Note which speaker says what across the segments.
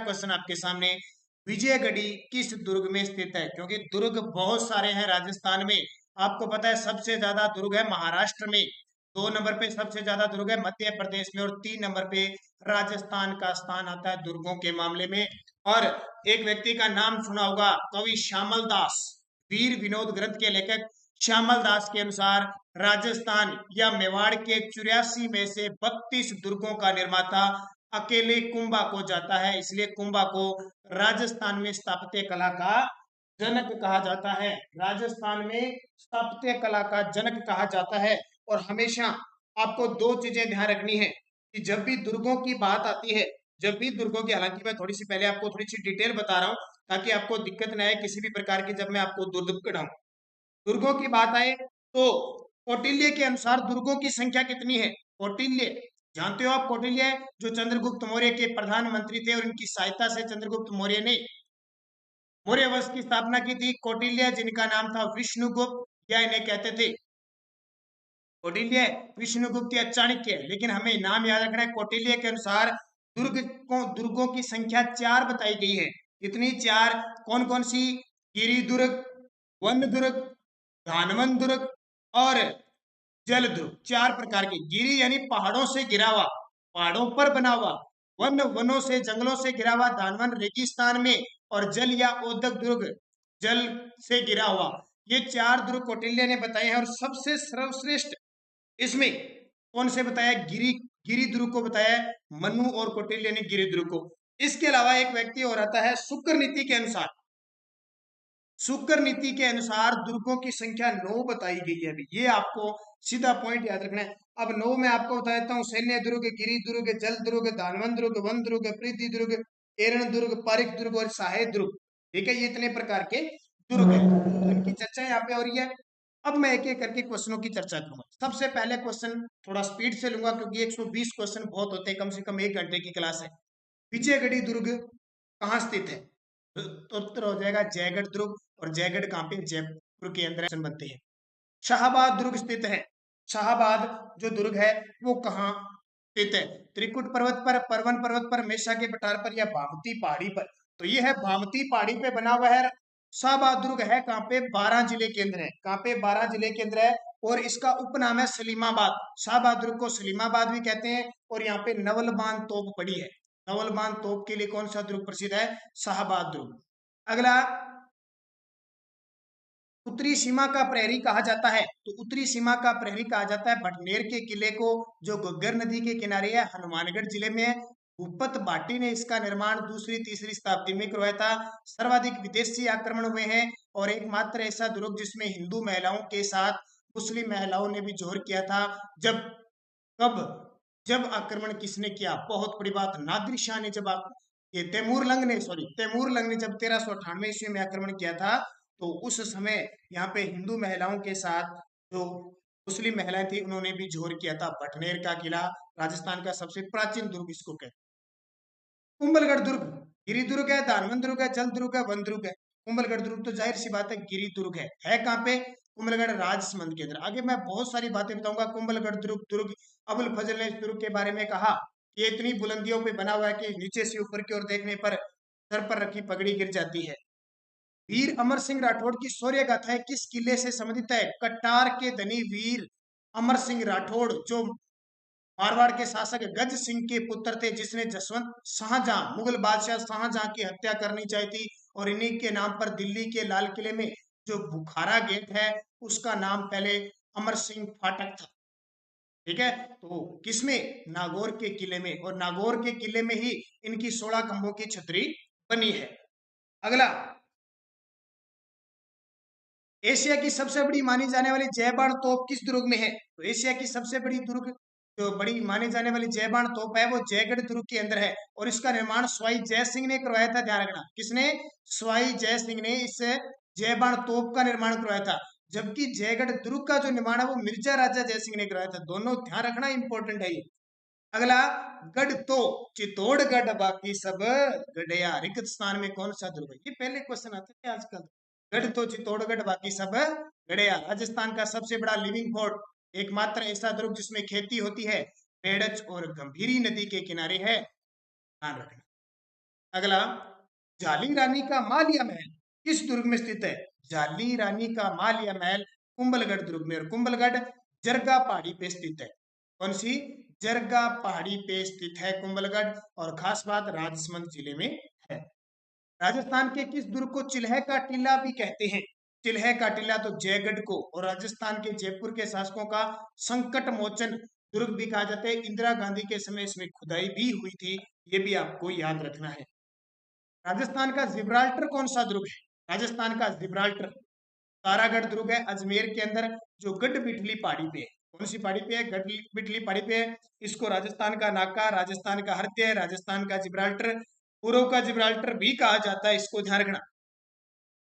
Speaker 1: Question आपके सामने, विजयगढ़ी किस दुर्ग में स्थित है? क्योंकि दुर्ग बहुत सारे हैं राजस्थान में। आपको पता है सबसे ज्यादा दुर्ग है महाराष्ट्र में, 2 नंबर पे सबसे ज्यादा दुर्ग है मध्य प्रदेश में, और 3 नंबर पे राजस्थान का स्थान आता है दुर्गों के मामले में। और एक व्यक्ति का नाम सुना होगा, कवि श्यामल दास, वीर विनोद ग्रंथ के लेखक श्यामल दास के अनुसार राजस्थान या मेवाड़ के 84 में से 32 दुर्गों का निर्माता अकेले कुंभा को जाता है, इसलिए कुंभा को राजस्थान में स्थापत्य कला का जनक कहा जाता है। राजस्थान में स्थापत्य कला का जनक कहा जाता है। और हमेशा आपको दो चीजें ध्यान रखनी है कि जब भी दुर्गों की बात आती है, जब भी दुर्गों की, हालांकि मैं थोड़ी सी पहले आपको थोड़ी सी डिटेल बता रहा हूं ताकि आपको दिक्कत न आए किसी भी प्रकार की जब मैं आपको दुर्ग पढ़ाऊं। दुर्गों की बात आए तो कौटिल्य के अनुसार दुर्गों की संख्या कितनी है? कौटिल्य, जानते हो आप कौटिल्य जो चंद्रगुप्त मौर्य के प्रधानमंत्री थे, और इनकी सहायता से चंद्रगुप्त मौर्य ने मौर्य वंश की स्थापना की थी। कौटिल्य जिनका नाम था विष्णुगुप्त, या इन्हें कहते थे कौटिल्य, विष्णुगुप्त या चाणक्य, लेकिन हमें नाम याद रखना है। कौटिल्य के अनुसार दुर्गों की संख्या 4 बताई गई है। इतनी 4, कौन कौन सी? गिरि दुर्ग, वन दुर्ग, धानवन दुर्ग और जल दुर्ग। 4 प्रकार के। गिरि यानी पहाड़ों से घिरा हुआ, पहाड़ों पर बना हुआ। वन, वनों से, जंगलों से घिरा हुआ। धानवन, रेगिस्तान में। और जल या ओदक दुर्ग, जल से घिरा हुआ। ये 4 दुर्ग कौटिल्य ने बताए हैं। और सबसे सर्वश्रेष्ठ इसमें कौन से बताया? गिरि दुर्ग को बताया है मनु और कौटिल्य ने, गिरि दुर्ग को। इसके अलावा एक व्यक्ति और आता है शुक्र नीति के अनुसार। शुक्र नीति के अनुसार दुर्गों की संख्या 9 बताई गई है। अभी ये आपको सीधा पॉइंट याद रखना है। अब 9 में आपको बता देता हूँ, सैन्य दुर्ग, गिरि दुर्ग, जल दुर्ग, दानवन दुर्ग, वन दुर्ग, पृथ्वी दुर्ग, एरण दुर्ग, पारिक दुर्ग और सहायक दुर्ग। ठीक है, ये इतने प्रकार के दुर्ग है, तो इनकी चर्चा यहाँ पे हो रही है। अब मैं एक एक करके क्वेश्चनों की चर्चा करूंगा। सबसे पहले क्वेश्चन थोड़ा स्पीड से लूंगा क्योंकि 120 क्वेश्चन बहुत होते हैं, कम से कम 1 घंटे की क्लास है। विजयगढ़ी दुर्ग कहाँ स्थित है? तो उत्तर हो जाएगा जयगढ़ दुर्ग। और जयगढ़ कहाँ पे? जयपुर के अंदर बनते हैं। शाहबाद दुर्ग स्थित है। शाहबाद जो दुर्ग है वो कहाँ स्थित है? त्रिकुट पर्वत पर, परवन पर्वत पर, मेषा के पठार पर, या भामती पहाड़ी पर? तो ये है भामती पहाड़ी पे बना हुआ है। शाहबाद दुर्ग है कहाँ पे? 12 जिले के अंदर है। कहाँ पे? 12 जिले के अंदर है। और इसका उपनाम है सलीमाबाद। शाहबाद दुर्ग को सलीमाबाद भी कहते हैं। और यहाँ पे नवलबान तोप पड़ी है। नवलबान तोप के लिए कौन सा दुर्ग प्रसिद्ध है? शाहबाद दुर्ग। अगला, उत्तरी सीमा का प्रहरी कहा जाता है। तो उत्तरी सीमा का प्रहरी कहा जाता है भटनेर के किले को, जो घग्गर नदी के किनारे है, हनुमानगढ़ जिले में है। भूपत भाटी ने इसका निर्माण 2री-3री शताब्दी में करवाया था। सर्वाधिक विदेशी आक्रमण हुए हैं। और एकमात्र ऐसा दुर्ग जिसमें हिंदू महिलाओं के साथ मुस्लिम महिलाओं ने भी जोर किया था। जब, कब? जब आक्रमण किसने किया? बहुत बड़ी बात, नादिर शाह ने। जब आप, ये तैमूर लंग ने जब 1398 ईस्वी में आक्रमण किया था, तो उस समय यहाँ पे हिंदू महिलाओं के साथ जो मुस्लिम महिलाएं थी उन्होंने भी जोर किया था। भटनेर का किला राजस्थान का सबसे प्राचीन दुर्ग इसको कहते हैं। कुंभलगढ़ दुर्ग, गिरि दुर्ग है, दानवन दुर्ग है, जल दुर्ग है, वन दुर्ग है। कुंभलगढ़ दुर्ग तो जाहिर सी बात है गिरि दुर्ग है कहाँ पे? कुंभलगढ़ राजसमंद के अंदर। आगे मैं बहुत सारी बातें बताऊंगा। कुंभलगढ़ दुर्ग अबुल फजल ने इस दुर्ग के बारे में कहा, ये इतनी बुलंदियों पे बना हुआ है कि नीचे से ऊपर की ओर देखने पर सर पर रखी पगड़ी गिर जाती है। वीर अमर सिंह राठौड़ की शौर्य गाथाएं किस किले से संबंधित है? कटार के धनी वीर अमर सिंह राठौड़, जो मारवाड़ के शासक गज सिंह के पुत्र थे, जिसने जसवंत शाहजहां, मुगल बादशाह शाहजहां की हत्या करनी चाहिए थी। और इन्हीं के नाम पर दिल्ली के लाल किले में जो बुखारा गेट है उसका नाम पहले अमर सिंह फाटक था। ठीक है, तो किसमें? नागौर के किले में। और नागौर के किले में ही इनकी 16 खंभों की छतरी बनी है। अगला, एशिया की सबसे बड़ी मानी जाने वाली जयबाण तोप किस दुर्ग में है? तो एशिया की सबसे बड़ी दुर्ग, जो बड़ी मानी जाने वाली जयबाण तोप है, वो जयगढ़ दुर्ग के अंदर है। और इसका निर्माण स्वाई जय सिंह ने करवाया था। ध्यान रखना, किसने? स्वाई जय सिंह ने इस जयबाण तोप का निर्माण करवाया था। जबकि जयगढ़ दुर्ग का जो निर्माण है वो मिर्जा राजा जय सिंह ने करवाया था। दोनों ध्यान रखना, इंपॉर्टेंट है ये। अगला, गढ़ तो चित्तौड़गढ़ बाकी सब गढ़या, रिक्त स्थान में कौन सा दुर्ग है? ये पहले क्वेश्चन आते थे आजकल। गढ़ तो चित्तौड़गढ़ बाकी सब गढ़या, राजस्थान का सबसे बड़ा लिविंग फोर्ट, एकमात्र ऐसा दुर्ग जिसमें खेती होती है, पेड़च और गंभीरी नदी के किनारे है। ध्यान रखना। अगला, जाली रानी का महल या महल किस दुर्ग में स्थित है? जाली रानी का महल या महल कुंभलगढ़ दुर्ग में, और कुंभलगढ़ जरगा पहाड़ी पे स्थित है। कौन सी? जरगा पहाड़ी पे स्थित है कुंभलगढ़, और खास बात राजसमंद जिले में है। राजस्थान के किस दुर्ग को चिल्हे का टीला भी कहते हैं? चिल्हे का टीला तो जयगढ़ को, और राजस्थान के जयपुर के शासकों का संकट मोचन दुर्ग भी कहा जाता है। इंदिरा गांधी के समय इसमें खुदाई भी हुई थी, ये भी आपको याद रखना है। राजस्थान का जिब्राल्टर कौन सा दुर्ग है? राजस्थान का जिब्राल्टर तारागढ़ दुर्ग है, अजमेर के अंदर, जो गढ़ बिठली पहाड़ी पे है। कौन सी पहाड़ी पे है? गढ़ बिठली पहाड़ी पे है। इसको राजस्थान का नाका, राजस्थान का हृदय, राजस्थान का जिब्राल्टर, पूर्व का जिब्राल्टर भी कहा जाता है, इसको ध्यान रखना।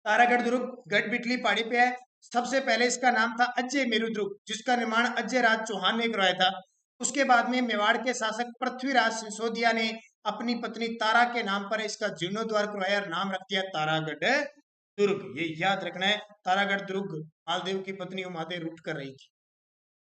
Speaker 1: तारागढ़ दुर्ग गढ़ बिठली पहाड़ी पे है। सबसे पहले इसका नाम था अजय मेरु दुर्ग, जिसका निर्माण अजय राज चौहान ने करवाया था। उसके बाद में मेवाड़ के शासक पृथ्वीराज सिसोदिया ने अपनी पत्नी तारा के नाम पर इसका जीर्णोद्धार करवाया और नाम रख दिया तारागढ़ दुर्ग। ये याद रखना है, तारागढ़ दुर्ग मालदेव की पत्नी उमादेव लूट कर रही थी।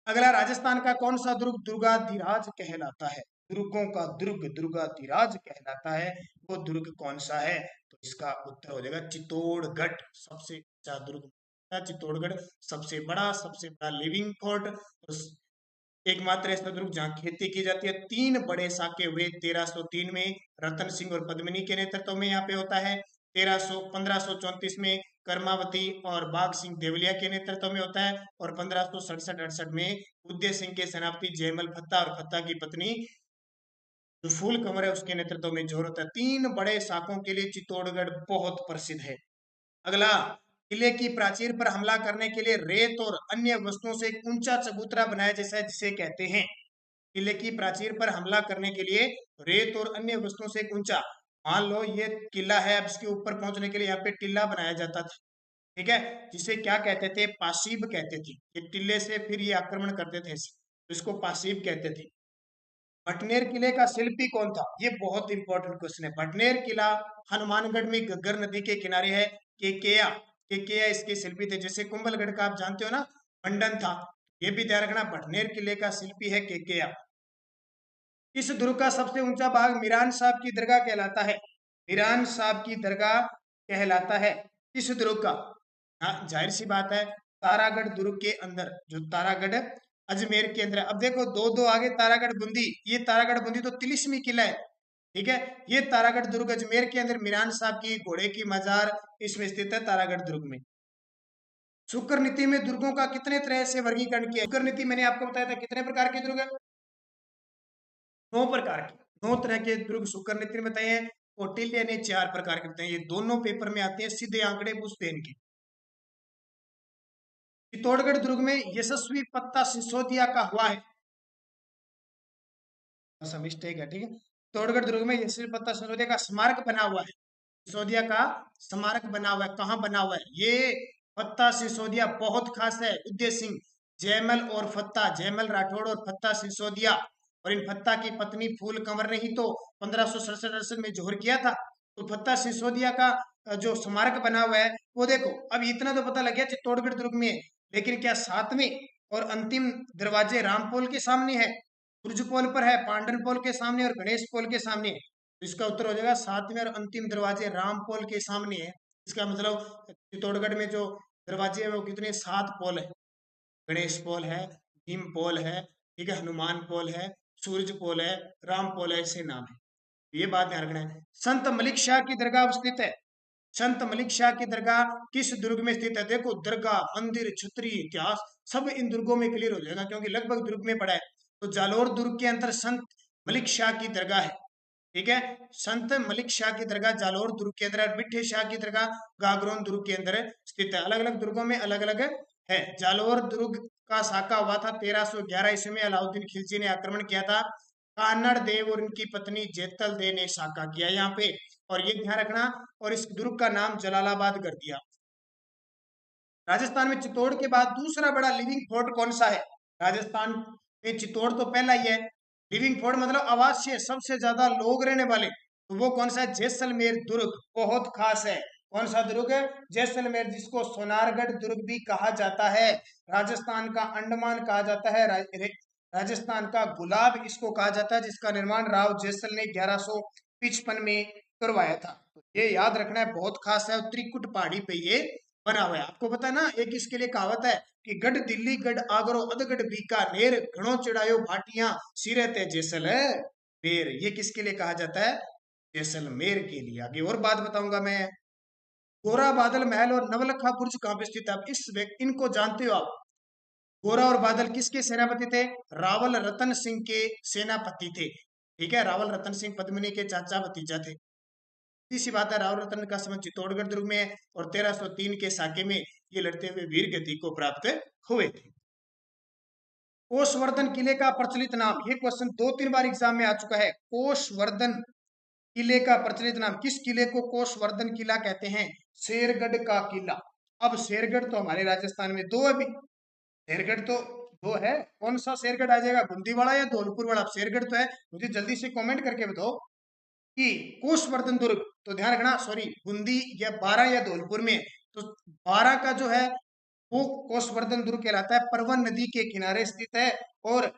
Speaker 1: अगला, राजस्थान का कौन सा दुर्ग दुर्गाधिराज कहलाता है? दुर्गों का दुर्ग दुर्गाधिराज कहलाता है, वो दुर्ग कौन सा है? तो इसका उत्तर हो जाएगा चित्तौड़गढ़। सबसे ऊंचा दुर्ग चित्तौड़गढ़, सबसे बड़ा लिविंग फोर्ट, एकमात्र ऐसा दुर्ग जहाँ खेती की जाती है। 3 बड़े साके हुए 1303 में रतन सिंह और पद्मिनी के नेतृत्व में यहाँ पे होता है। 1534 में कर्मावती और बाघ सिंह देवलिया के नेतृत्व में होता है, और 1567-68 में उदय सिंह के सेनापति जयमल फत्ता और फत्ता की पत्नी जो फूल कंवर है उसके नेतृत्व में जोर होता है। 3 बड़े साकों के लिए चित्तौड़गढ़ बहुत प्रसिद्ध है। अगला, किले की प्राचीर पर हमला करने के लिए रेत और अन्य वस्तुओं से एक ऊंचा चबूतरा बनाया जैसा जिसे कहते हैं। किले की प्राचीर पर हमला करने के लिए रेत और अन्य वस्तुओं से एक ऊंचा, मान लो ये किला है, अब इसके ऊपर पहुंचने के लिए यहाँ पे टिल्ला बनाया जाता था, ठीक है, जिसे क्या कहते थे? पासीब कहते थे। ये टिल्ले से फिर ये आक्रमण करते थे, तो इसको पासीब कहते थे। भटनेर किले का शिल्पी कौन था? ये बहुत इंपॉर्टेंट क्वेश्चन है। भटनेर किला हनुमानगढ़ में घग्गर नदी के किनारे है। केकेया इसके शिल्पी थे। जैसे कुंभलगढ़ का आप जानते हो ना, मंडन था, ये भी ध्यान रखना, भटनेर किले का शिल्पी है केकेया। इस दुर्ग का सबसे ऊंचा भाग मीरान साहब की दरगाह कहलाता है। मीरान साहब की दरगाह कहलाता है इस दुर्ग का। हाँ, जाहिर सी बात है, तारागढ़ दुर्ग के अंदर, जो तारागढ़ अजमेर के अंदर, अब देखो दो दो आगे तारागढ़ बूंदी, ये तारागढ़ बूंदी तो तिलिस्मी किला है, ठीक है। ये तारागढ़ दुर्ग अजमेर के अंदर मीरान साहब की घोड़े की मजार इसमें स्थित है, तारागढ़ दुर्ग में। शुक्र नीति में दुर्गों का कितने तरह से वर्गीकरण किया? शुक्र नीति मैंने आपको बताया था कितने प्रकार के दुर्ग है? 9 प्रकार के, 9 तरह के दुर्ग शुक्र नीति में बताए हैं। कौटिल्य ने 4 प्रकार के बताए। ये दोनों पेपर में आते हैं, सीधे आंकड़े पूछते हैं इनके। चित्तौड़गढ़ दुर्ग में यशस्वी पत्ता सिसोदिया का हुआ है, ऐसा मिस्टेक है, ठीक है। चित्तौड़गढ़ दुर्ग में यशस्वी पत्ता सिसोदिया का स्मारक बना हुआ है। सिसोदिया का स्मारक बना हुआ है, कहाँ बना हुआ है? ये फत्ता सिसोदिया बहुत खास है। उदय सिंह, जयमल और फत्ता, जयमल राठौड़ और फत्ता सिसोदिया, और इन फत्ता की पत्नी फूल कंवर ने ही तो 1567-68 में जोहर किया था। तो फत्ता सिसोदिया का जो स्मारक बना हुआ है वो देखो। अब इतना तो पता लग गया चित्तौड़गढ़ दुर्ग में है, लेकिन क्या 7वें और अंतिम दरवाजे रामपोल के सामने है, बुर्ज पोल पर है, पांडन पोल के सामने और गणेश पोल के सामने है? तो इसका उत्तर हो जाएगा 7वें और अंतिम दरवाजे रामपोल के सामने है। इसका मतलब चित्तौड़गढ़ में जो दरवाजे है वो कितने? 7 पोल है। गणेश पोल है, भीम पोल है, ठीक है, हनुमान पोल है, सूरज पोल है, राम पोल है, ऐसे नाम है। ये बात ध्यान रखना है। संत मलिक शाह की दरगाह स्थित है। संत मलिक शाह की दरगाह किस दुर्ग में स्थित है? देखो, दरगाह, मंदिर, छतरी, इतिहास सब इन दुर्गों में क्लियर हो जाएगा, क्योंकि लगभग दुर्ग में पड़ा है। तो जालोर दुर्ग के अंदर संत मलिक शाह की दरगाह है, ठीक है। संत मलिक शाह की दरगाह जालोर दुर्ग के अंदर, बिठे शाह की दरगाह गागरोन दुर्ग के अंदर स्थित है। अलग अलग दुर्गों में अलग अलग है। जालोर दुर्ग का साका हुआ था 1311 ईस्वी में, अलाउद्दीन खिलजी ने आक्रमण किया था। कान्नड़ देव और उनकी पत्नी जेतल देव ने साका किया यहाँ पे, और ये ध्यान रखना, और इस दुर्ग का नाम जलालाबाद कर दिया। राजस्थान में चित्तौड़ के बाद दूसरा बड़ा लिविंग फोर्ट कौन सा है? राजस्थान में चित्तौड़ तो पहला ही है। लिविंग फोर्ट मतलब आवासीय, सबसे ज्यादा लोग रहने वाले, तो वो कौन सा है? जैसलमेर दुर्ग, बहुत खास है। कौन सा दुर्ग है? जैसलमेर, जिसको सोनारगढ़ दुर्ग भी कहा जाता है। राजस्थान का अंडमान कहा जाता है, राजस्थान का गुलाब इसको कहा जाता है, जिसका निर्माण राव जैसल ने 1155 में करवाया था। तो ये याद रखना है, बहुत खास है, और त्रिकुट पहाड़ी पे ये बना हुआ है। आपको पता है ना, एक इसके लिए कहावत है कि गढ़ दिल्ली गढ़ आगरो अधगढ़ बीकानेर घणो चढ़ायो भाटियां सिरे ते जैसलमेर। ये किसके लिए कहा जाता है? जैसलमेर के लिए। आगे और बात बताऊंगा मैं। गोरा बादल महल और नवलखा बुर्ज कहाँ पे स्थित है? आप इस व्यक्ति इनको जानते हो आप? गोरा और बादल किसके सेनापति थे? रावल रतन सिंह के सेनापति थे। ठीक है, रावल रतन सिंह पद्मिनी के चाचा भतीजा थे। इसी बात है, रावल रतन का संबंध चित्तौड़गढ़ दुर्ग में है, और 1303 के साके में ये लड़ते हुए वीर गति को प्राप्त हुए थे। कोषवर्धन किले का प्रचलित नाम, ये क्वेश्चन 2-3 बार एग्जाम में आ चुका है। कोषवर्धन किले का प्रचलित नाम, किस किले को कोषवर्धन किला कहते हैं? शेरगढ़ का किला। अब शेरगढ़ तो हमारे राजस्थान में दो है भी, शेरगढ़ तो दो है। कौन सा शेरगढ़ आ जाएगा, बूंदी वाला या धौलपुर वाला? शेरगढ़ तो है, मुझे जल्दी से कमेंट करके बताओ कि कोषवर्धन दुर्ग, तो ध्यान रखना, सॉरी, बूंदी या बारां या धौलपुर में, तो बारां का जो है वो कोषवर्धन दुर्ग कहलाता है। परवन नदी के किनारे स्थित है और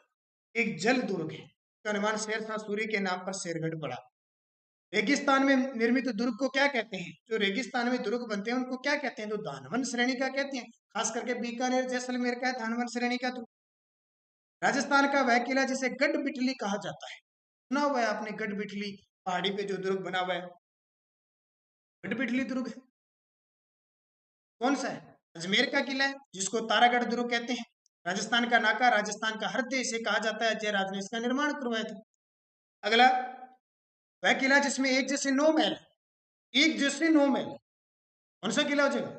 Speaker 1: एक जल दुर्ग है। इसका निर्माण शेरशाह सूरी के नाम पर शेरगढ़ पड़ा। रेगिस्तान में निर्मित दुर्ग को क्या कहते हैं? जो रेगिस्तान में दुर्ग बनते हैं उनको क्या कहते हैं? तो दानवन श्रेणी का कहते हैं। खास करके बीकानेर जैसलमेर का है दानवन श्रेणी का दुर्ग। राजस्थान का वह किला जिसे गढ़ बिटली कहा जाता है, सुना हुआ है आपने? गढ़ बिटली पहाड़ी पे जो दुर्ग बना हुआ है, गढ़ बिटली दुर्ग है। कौन सा है? अजमेर का किला है, जिसको तारागढ़ दुर्ग कहते हैं। राजस्थान का नाका, राजस्थान का हृदय इसे कहा जाता है। जयराज ने इसका निर्माण करवाया था। अगला, वह किला जिसमें एक जैसे 9 महल, एक जैसे 9 महल, कौन सा किला हो जाएगा?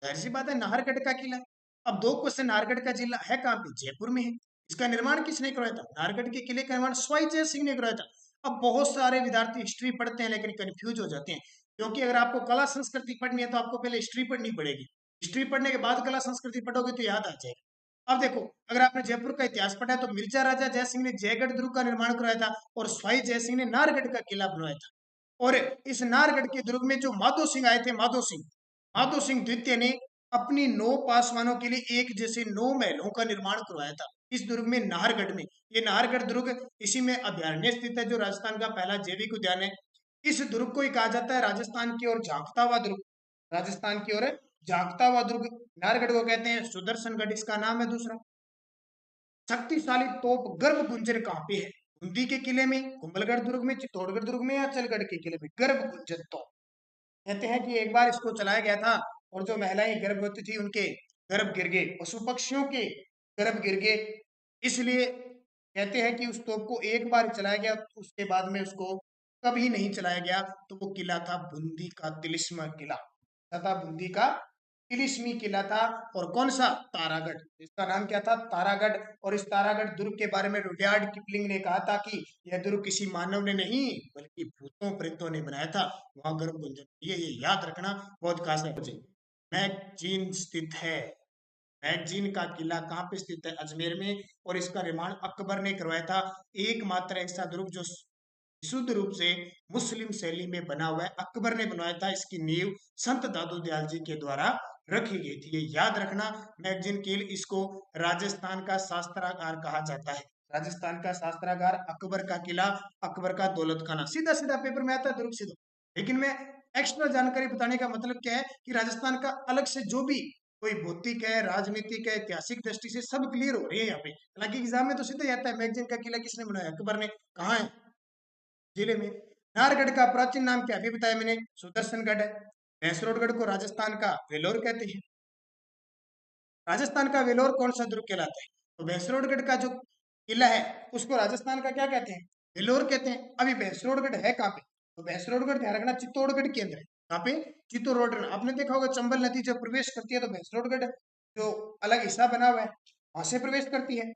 Speaker 1: जाहिर सी बात है, नाहरगढ़ का किला है। अब दो क्वेश्चन, नाहरगढ़ का जिला है कहाँ पे? जयपुर में है। इसका निर्माण किसने करवाया था? नाहरगढ़ के किले का निर्माण स्वाई जय सिंह ने करवाया था। अब बहुत सारे विद्यार्थी हिस्ट्री पढ़ते हैं लेकिन कंफ्यूज हो जाते हैं, क्योंकि अगर आपको कला संस्कृति पढ़नी है तो आपको पहले हिस्ट्री पढ़नी पड़ेगी। हिस्ट्री पढ़ने के बाद कला संस्कृति पढ़ोगे तो याद आ जाएगा। अब देखो, अगर आपने जयपुर का इतिहास पढ़ा है तो मिर्जा राजा जय सिंह ने जयगढ़ दुर्ग का निर्माण करवाया था, और स्वाई जय सिंह ने नाहरगढ़ का किला बनवाया था। और इस नाहरगढ़ के दुर्ग में जो माधो सिंह आए थे, माधो सिंह द्वितीय ने अपनी 9 पासवानों के लिए एक जैसे 9 महलों का निर्माण करवाया था इस दुर्ग में, नाहरगढ़ में। ये नाहरगढ़ दुर्ग इसी में अभ्यारण्य स्थित है, जो राजस्थान का पहला जैविक उद्यान है। इस दुर्ग को ही कहा जाता है राजस्थान की ओर झांकता हुआ दुर्ग। राजस्थान की ओर झांकता हुआ दुर्ग नाहरगढ़ को कहते हैं। सुदर्शनगढ़ इसका नाम है दूसरा। शक्तिशाली तोप गर्भ गुंजन कहाँ पे है? बूंदी के किले में, कुंभलगढ़ दुर्ग में, चित्तौड़गढ़ दुर्ग में, या चलगढ़ के किले में? गर्भ गुंजन तोप, कहते हैं कि एक बार इसको चलाया गया था और जो महिलाएं गर्भवती थी उनके गर्भ गिर गए, पशु पक्षियों के गर्भ गिर गए। इसलिए कहते हैं कि उस तोप को एक बार चलाया गया, उसके बाद में उसको कभी नहीं चलाया गया। तो वो किला था बूंदी का तिलिस्मा किला, तथा बूंदी का तिलिस्मी किला था। और कौन सा? तारागढ़। इसका नाम क्या था? तारागढ़। और इस तारागढ़ दुर्ग के बारे में रुडयार्ड किपलिंग ने कहा था कि यह दुर्ग किसी मानव ने नहीं बल्कि भूतों प्रेतों ने बनाया था। वहां गर्भ गुंजन, ये याद रखना, बहुत खास है। मैगजीन स्थित है। मैगजीन का किला कहाँ पे स्थित है? अजमेर में। और इसका निर्माण अकबर ने करवाया था। एकमात्र ऐसा दुर्ग जो शुद्ध रूप से मुस्लिम शैली में बना हुआ है, अकबर ने बनवाया था। इसकी नींव संत दादू दयाल जी के द्वारा रखी गई थी। ये याद रखना, मैगजीन किल, इसको राजस्थान का शास्त्रागार कहा जाता है। राजस्थान का शास्त्रागार, अकबर का किला, अकबर का दौलत खाना। सीधा सीधा पेपर में आता है दुर्ग से। लेकिन मैं एक्स्ट्रा जानकारी बताने का मतलब क्या है कि राजस्थान का अलग से जो भी कोई भौतिक है, राजनीतिक है, ऐतिहासिक दृष्टि से सब क्लियर हो रही है यहाँ पे। हालांकि एग्जाम में तो सीधा ही आता है, मैगजीन का किला किसने बनाया? अकबर ने। कहाँ है? जिले में। नाहरगढ़ का प्राचीन नाम क्या? अभी बताया मैंने, सुदर्शनगढ़ है। भैंसरोडगढ़ को राजस्थान का वेलोर कहते हैं। राजस्थान का वेलोर कौन सा दुर्ग कहलाता है? तो भैंसरोडगढ़ का जो किला है उसको राजस्थान का क्या कहते हैं? वेलोर कहते हैं। अभी भैंसरोडगढ़ है कहाँ पे? तो भैंसरोडगढ़ ध्यान रखना चित्तौड़गढ़ के अंदर है। कहाँ पे? चित्तौड़गढ़। आपने देखा होगा चंबल नदी जब प्रवेश करती है तो भैंसरोडगढ़ जो अलग हिस्सा बना हुआ है वहां से प्रवेश करती है।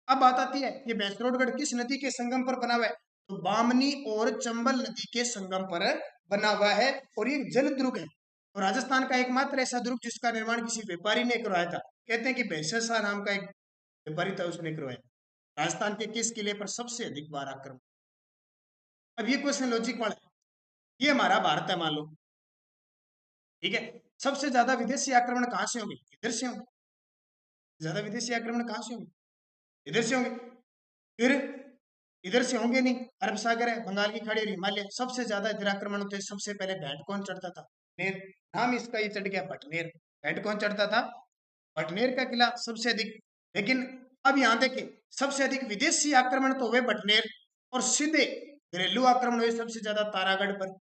Speaker 1: अब बात आती है ये भैंसरोडगढ़ किस नदी के संगम पर बना हुआ है? तो बामनी और चंबल नदी के संगम पर बना हुआ है, और ये जल दुर्ग है। और राजस्थान का एकमात्र ऐसा दुर्ग जिसका निर्माण किसी व्यापारी ने करवाया था। कहते हैं कि भैंससा नाम का एक व्यापारी था, उसने करवाया। राजस्थान के किस किले पर सबसे अधिक बार आक्रमण? अब ये क्वेश्चन लॉजिक वाला है। ये हमारा भारत है मान लो, ठीक है। सबसे ज्यादा विदेशी आक्रमण कहाँ से होंगे? इधर से होंगे। ज्यादा विदेशी आक्रमण कहाँ से होंगे? इधर से होंगे। फिर इधर से होंगे नहीं, अरब सागर है, बंगाल की खाड़ी और हिमालय, सबसे ज्यादा इधर आक्रमण होते हैं। सबसे पहले भेंट कौन चढ़ता था? नेर, नाम इसका ये चढ़ गया भटनेर। भेंट कौन चढ़ता था? भटनेर का किला सबसे अधिक। लेकिन अब यहाँ देखिए, सबसे अधिक विदेशी आक्रमण तो हुए भटनेर, और सीधे घरेलू आक्रमण हुए सबसे ज्यादा तारागढ़ पर।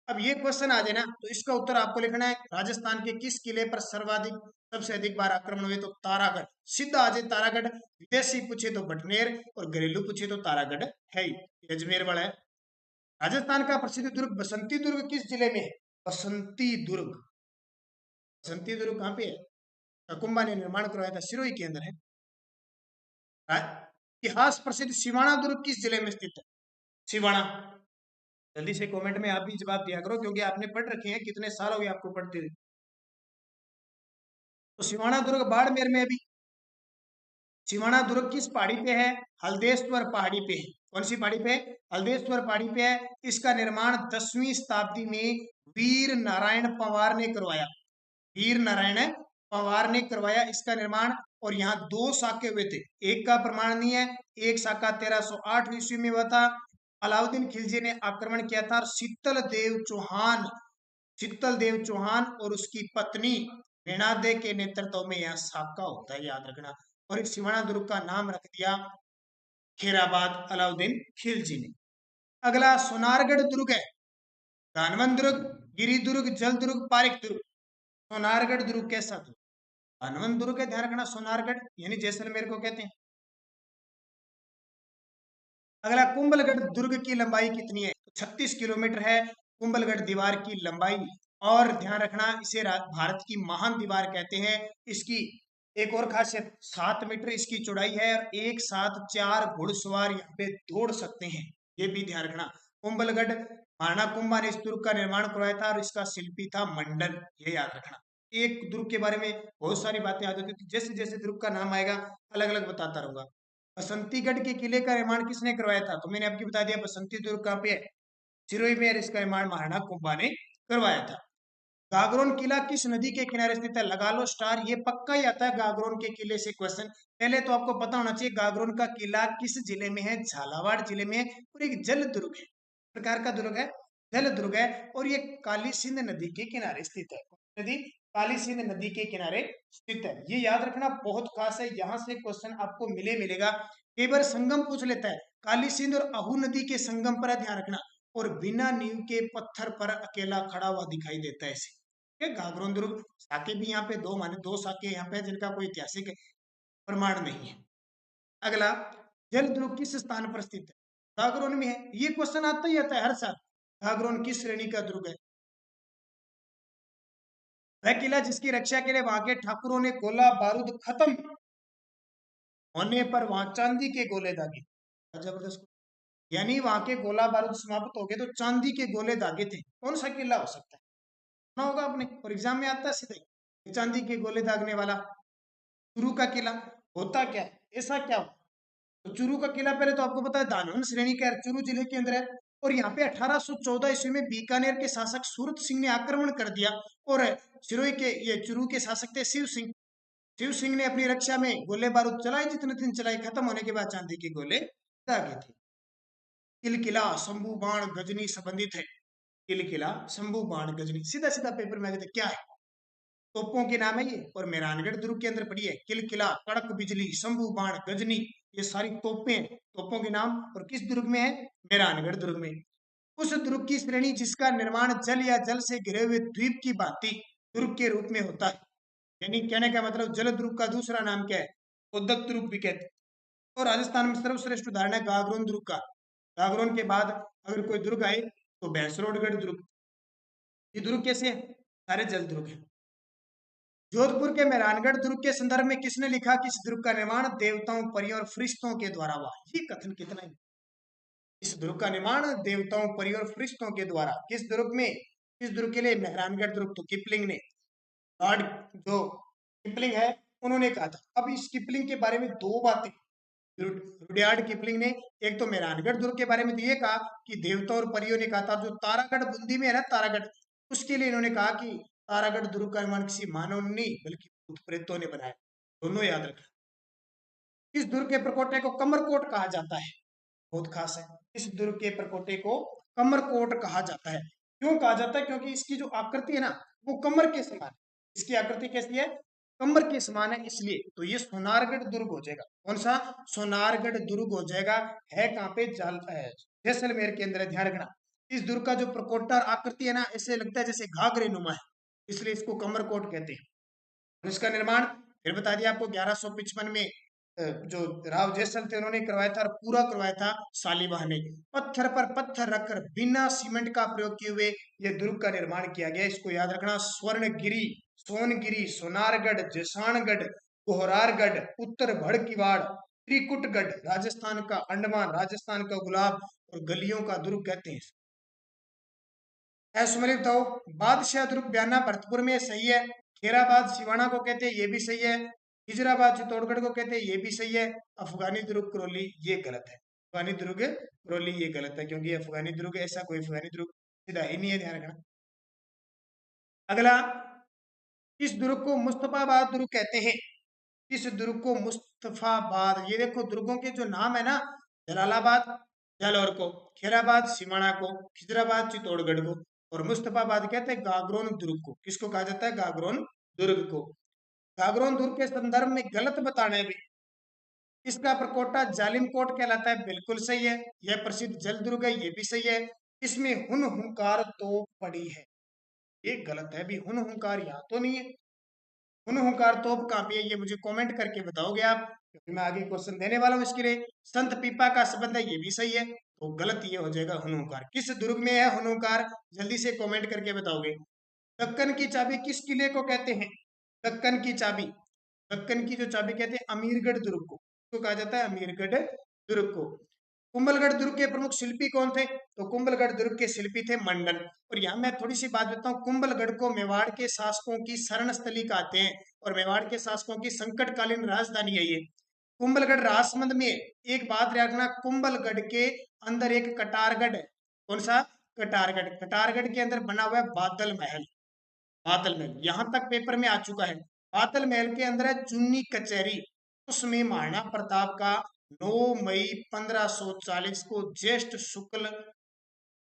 Speaker 1: अब ये क्वेश्चन आ जाए ना, तो इसका उत्तर आपको लिखना है राजस्थान के किस किले पर सर्वाधिक सबसे अधिक बार आक्रमण हुए? तो तारागढ़, सीधा आ जाए तारागढ़। विदेशी पूछे तो भटनेर, और घरेलू पूछे तो तारागढ़ है ही, ये अजमेर वाला है। राजस्थान का प्रसिद्ध दुर्ग बसंती दुर्ग किस जिले में है? बसंती दुर्ग, बसंती दुर्ग कहाँ पे है? ककुम्बा ने निर्माण करवाया था, सिरोही के अंदर है। इतिहास प्रसिद्ध सिवाना दुर्ग किस जिले में स्थित है? सिवाना, जल्दी से कमेंट में आप भी जवाब दिया करो, क्योंकि आपने पढ़ रखे हैं, कितने साल हो गए आपको पढ़ते हुए। तो सिवाना दुर्ग बाड़मेर में अभी। सिवाना दुर्ग किस पहाड़ी पे है? हल्देश्वर पहाड़ी पे है। कौन सी पहाड़ी पे? हल्देश्वर पहाड़ी पे है। इसका निर्माण 10वीं शताब्दी में वीर नारायण पंवार ने करवाया। वीर नारायण पंवार ने करवाया इसका निर्माण। और यहाँ दो साके हुए थे, एक का प्रमाण नहीं है। एक साका 1308 ईस्वी में हुआ था, अलाउद्दीन खिलजी ने आक्रमण किया था। और शीतल देव चौहान और उसकी पत्नी वीणादे के नेतृत्व में यह साका होता है, याद रखना। और इस सिवाना दुर्ग का नाम रख दिया खेराबाद, अलाउद्दीन खिलजी ने। अगला सोनारगढ़ दुर्ग है। कानवन दुर्ग, गिरी दुर्ग, जल दुर्ग, पारिक दुर्ग। सोनारगढ़ दुर्ग कैसा दुर्ग? कानवन दुर्ग है, ध्यान रखना। सोनारगढ़ यानी जैसलमेर को कहते हैं। अगला कुंभलगढ़ दुर्ग की लंबाई कितनी है? 36 किलोमीटर है कुंभलगढ़ दीवार की लंबाई। और ध्यान रखना, इसे भारत की महान दीवार कहते हैं। इसकी एक और खासियत, 7 मीटर इसकी चौड़ाई है, और एक साथ 4 घुड़सवार यहाँ पे दौड़ सकते हैं। ये भी ध्यान रखना। कुंभलगढ़, महाराणा कुंभा ने इस दुर्ग का निर्माण करवाया था, और इसका शिल्पी था मंडन, ये याद रखना। एक दुर्ग के बारे में बहुत सारी बातें याद होती थी, जैसे जैसे दुर्ग का नाम आएगा अलग अलग बताता रहूंगा। बसंतीगढ़ के किले का निर्माण किसने करवाया था? तो मैंने आपको बता दिया, बसंती दुर्ग कहाँ पे है? सिरोही में। इसका निर्माण महाराणा कुंभा ने करवाया था। गागरोन किला किस नदी के किनारे स्थित है? लगा लो स्टार, ये पक्का ही आता है गागरोन के किले से क्वेश्चन। पहले तो आपको पता होना चाहिए गागरोन का किला किस जिले में है? झालावाड़ जिले में है, और एक जल दुर्ग है, प्रकार का दुर्ग है, जल दुर्ग है। और ये काली सिंध नदी के किनारे स्थित है। नदी काली सिंध नदी के किनारे स्थित है, ये याद रखना, बहुत खास है। यहाँ से क्वेश्चन आपको मिलेगा। कई बार संगम पूछ लेता है, काली सिंध और अहू नदी के संगम पर है, ध्यान रखना। और बिना नींव के पत्थर पर अकेला खड़ा हुआ दिखाई देता है इसे। गागरोन दुर्ग, साके भी यहाँ पे दो, माने दो साके यहाँ पे, जिनका कोई ऐतिहासिक प्रमाण नहीं है। अगला, जल दुर्ग किस स्थान पर स्थित है? गागरोन में है। ये क्वेश्चन आता ही आता है हर साल। गागरोन किस श्रेणी का दुर्ग है? वह किला जिसकी रक्षा के लिए वहां के ठाकुरों ने गोला बारूद खत्म होने पर वहां चांदी के गोले दागे। जबरदस्त। यानी वहां के गोला बारूद समाप्त हो गए तो चांदी के गोले दागे थे। कौन सा किला हो सकता है? सुना होगा आपने, और एग्जाम में आता है सीधे, चांदी के गोले दागने वाला। चूरू का किला होता क्या है? ऐसा क्या हो? तो चूरू का किला पहले तो आपको पता है दानवन श्रेणी का है, चूरू जिले के अंदर है। और यहाँ पे 1814 ईस्वी में बीकानेर के शासक सूरत सिंह ने आक्रमण कर दिया। और सिरोही के, ये चूरू के शासक थे शिव सिंह। शिव सिंह ने अपनी रक्षा में गोले बारूद चलाए, जितने दिन चलाए, खत्म होने के बाद चांदी के गोले दागे थे। किल किला, शंभू बाण, गजनी संबंधित है। किल किला, शंभू बाण, गजनी, सीधा सीधा पेपर में आगे क्या है? तोपों के नाम है ये। और मेहरानगढ़ दुर्ग के अंदर पड़ी है, किल किला, कड़क बिजली, शंभू बाण, गजनी, ये सारी तोपें, तोपों के नाम। और किस दुर्ग में है? मेहरानगढ़ दुर्ग में। उस दुर्ग की श्रेणी जिसका निर्माण जल या जल से घिरे हुए द्वीप की भांति दुर्ग के रूप में होता है। यानी कहने का मतलब, जल दुर्ग का दूसरा नाम क्या है? उद्दत दुर्ग भी कहते हैं। और राजस्थान में सर्वश्रेष्ठ उदाहरण है गागरोन दुर्ग का। गागरोन के बाद अगर कोई दुर्ग आए तो भैंसरोडगढ़ दुर्ग। ये दुर्ग कैसे है? सारे जल दुर्ग है। जोधपुर के मेहरानगढ़ दुर्ग के संदर्भ में किसने लिखा कि इस दुर्ग का निर्माण देवताओं, परियों और फरिश्तों के द्वारा हुआ? ये कथन कितना है? इस दुर्ग का निर्माण देवताओं, परियों और फरिश्तों के द्वारा। किस दुर्ग में? किस दुर्ग के लिए मेहरानगढ़ दुर्ग? तो किपलिंग ने, लॉर्ड जो किपलिंग है, उन्होंने कहा था। अब इस किपलिंग के बारे में दो बातें रुडयार्ड किपलिंग ने, एक तो मेहरानगढ़ दुर्ग के बारे में तो ये कहा कि देवता और परियों ने कहा था, जो तारागढ़ बूंदी में है ना, तारागढ़, उसके लिए इन्होंने कहा कि तारागढ़ दुर्ग का निर्माण किसी मानव ने नहीं बल्कि भूत प्रेतों ने बनाया। दोनों याद रखना। इस दुर्ग के प्रकोटे को कमरकोट कहा जाता है। बहुत खास है। इस दुर्ग के परकोटे को कमरकोट कहा जाता है। क्यों कहा जाता है? क्योंकि इसकी जो आकृति है ना वो कमर के समान है। इसकी आकृति कैसी है? कमर के समान है, इसलिए तो ये सोनारगढ़ दुर्ग हो जाएगा। कौन सा? सोनारगढ़ दुर्ग हो जाएगा। है कहाँ पे? जैसलमेर के अंदर है, ध्यान रखना। इस दुर्ग का जो प्रकोष्ठ आकृति है ना, ऐसे लगता है जैसे घाघरे नुमा है, इसलिए इसको कमरकोट कहते हैं। और इसका निर्माण फिर बता दिया आपको 1155 में जो राव जैसल थे उन्होंने करवाया था, और पूरा करवाया था सालीवाह ने। पत्थर पर पत्थर रखकर बिना सीमेंट का प्रयोग किए हुए यह दुर्ग का निर्माण किया गया। इसको याद रखना। स्वर्णगिरी, सोनगिरी, सोनारगढ़, जसानगढ़, कोहरारगढ़, उत्तर भड़कीवाड़, त्रिकुटगढ़, राजस्थान का अंडमान, राजस्थान का गुलाब और गलियों का दुर्ग कहते हैं। सुमरी बताओ। बादशाह दुर्ग बयाना भरतपुर में सही है। खेराबाद सिवाना को कहते हैं, ये भी सही है। हिजराबाद चित्तौड़गढ़ को कहते हैं, ये भी सही है। अफगानी दुर्ग करौली, ये गलत है। अफगानी दुर्ग करौली ये गलत है, क्योंकि अफगानी दुर्ग ऐसा कोई अफगानी दुर्ग सीधा ही नहीं है, ध्यान रखना। अगला, इस दुर्ग को मुस्तफाबाद दुर्ग कहते हैं। इस दुर्ग को मुस्तफाबाद, ये देखो दुर्गों के जो नाम है ना, जलालाबाद जालौर को, खेराबाद सिमाना को, खिजराबाद चित्तौड़गढ़ को, और मुस्तफाबाद कहते हैं गागरोन दुर्ग को। किसको कहा जाता है? गागरोन दुर्ग को। गागरोन दुर्ग के संदर्भ में गलत बताने भी, इसका प्रकोटा जालिम कोट कहलाता है, बिल्कुल सही है। यह प्रसिद्ध जल दुर्ग है, ये भी सही है। इसमें हुन हुंकार तोप पड़ी है, ये गलत है भी। हुन हुंकार यहाँ तो नहीं है। हुन हुंकार तोप कहाँ पे है, ये मुझे कमेंट करके बताओगे आप, क्योंकि मैं आगे क्वेश्चन देने वाला हूँ इसके लिए। संत पीपा का संबंध है, ये भी सही है। तो गलत ये हो जाएगा हुन हुंकार। किस दुर्ग में है हुन हुंकार? जल्दी से कमेंट करके बताओगे। दक्कन की चाबी किस किले को कहते हैं? दक्कन की चाबी, दक्कन की जो चाबी कहते हैं अमीरगढ़ दुर्ग को। तो कहा जाता है अमीरगढ़ दुर्ग को। कुंभलगढ़ दुर्ग के प्रमुख शिल्पी कौन थे? तो कुंभलगढ़ दुर्ग के शिल्पी थे मंडन। और यहाँ मैं थोड़ी सी बात बताऊं, कुंभलगढ़ को मेवाड़ के शासकों की शरण स्थली कहते हैं, और मेवाड़ के शासकों की संकटकालीन राजधानी है ये। कुंभलगढ़ राजसमंद में एक बात रखना, कुंभलगढ़ के अंदर एक कटारगढ़ है। कौन सा? कटारगढ़। कटारगढ़ के अंदर बना हुआ है बादल महल। बादल महल यहां तक पेपर में आ चुका है। बादल महल के अंदर है चुन्नी कचहरी। उसमें महाराणा प्रताप का 9 मई 1540 को ज्येष्ठ शुक्ल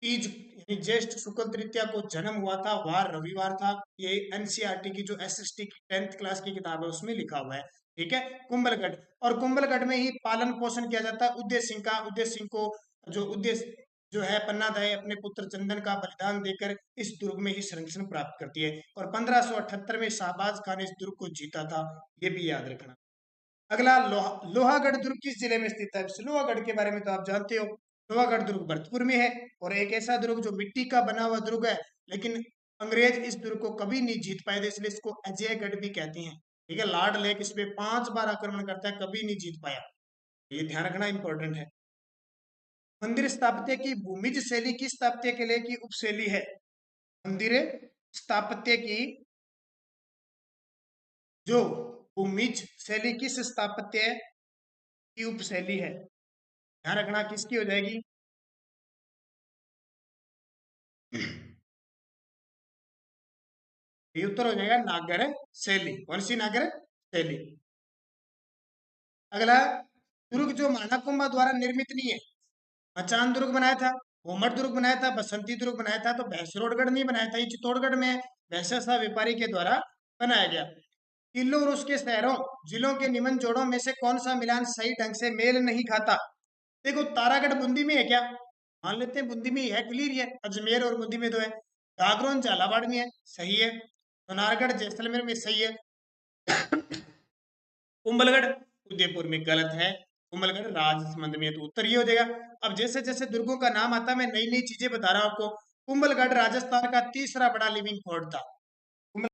Speaker 1: तीज यानी ज्येष्ठ शुक्ल तृतीया को जन्म हुआ था, वार रविवार था। ये एनसीईआरटी की जो एसएसटी की 10th क्लास की किताब है उसमें लिखा हुआ है। ठीक है, कुंभलगढ़। और कुंभलगढ़ में ही पालन पोषण किया जाता है उदय सिंह का। उदय सिंह को जो उदय जो है पन्नादाई अपने पुत्र चंदन का बलिदान देकर इस दुर्ग में ही संरक्षण प्राप्त करती है। और 1578 में शाहबाज खान ने इस दुर्ग को जीता था, ये भी याद रखना। अगला, लोहागढ़ दुर्ग किस जिले में स्थित है? लोहागढ़ के बारे में तो आप जानते हो। लोहागढ़ दुर्ग भरतपुर में है, और एक ऐसा दुर्ग जो मिट्टी का बना हुआ दुर्ग है, लेकिन अंग्रेज इस दुर्ग को कभी नहीं जीत पाए थे, इसलिए इसको अजयगढ़ भी कहते हैं। ठीक है, लॉर्ड लेक इस पे 5 बार आक्रमण करता है, कभी नहीं जीत पाया, ये ध्यान रखना इंपॉर्टेंट है। मंदिर स्थापत्य की भूमिज शैली किस स्थापत्य के लिए की उपशैली है? मंदिर स्थापत्य की जो भूमिज शैली किस स्थापत्य की उपशैली है? ध्यान रखना किसकी हो जाएगी? ये उत्तर हो जाएगा नागर शैली। कौन सी नागर शैली? अगला, दुर्ग जो महानाकुंभा द्वारा निर्मित नहीं है। मचान दुर्ग बनाया था, कोमट दुर्ग बनाया था, बसंती दुर्ग बनाया था, तो भैंसरोडगढ़ नहीं बनाया था, ये चित्तौड़गढ़ में भैंसा शाह व्यापारी के द्वारा बनाया गया। किलों और उसके शहरों जिलों के निमन जोड़ों में से कौन सा मिलान सही ढंग से मेल नहीं खाता? देखो, तारागढ़ बूंदी में है क्या? मान लेते हैं बूंदी में ही है, क्लियर है। अजमेर और बूंदी में तो है। गागरोन झालावाड़ में है, सही है। सोनारगढ़ जैसलमेर में, सही है। कुंभलगढ़ उदयपुर में, गलत है। कुंभलगढ़ राजसमंद में है, तो उत्तर ये हो जाएगा। अब जैसे जैसे दुर्गों का नाम आता है मैं नई नई चीजें बता रहा हूं आपको। कुंभलगढ़ राजस्थान का तीसरा बड़ा लिविंग फोर्ट था।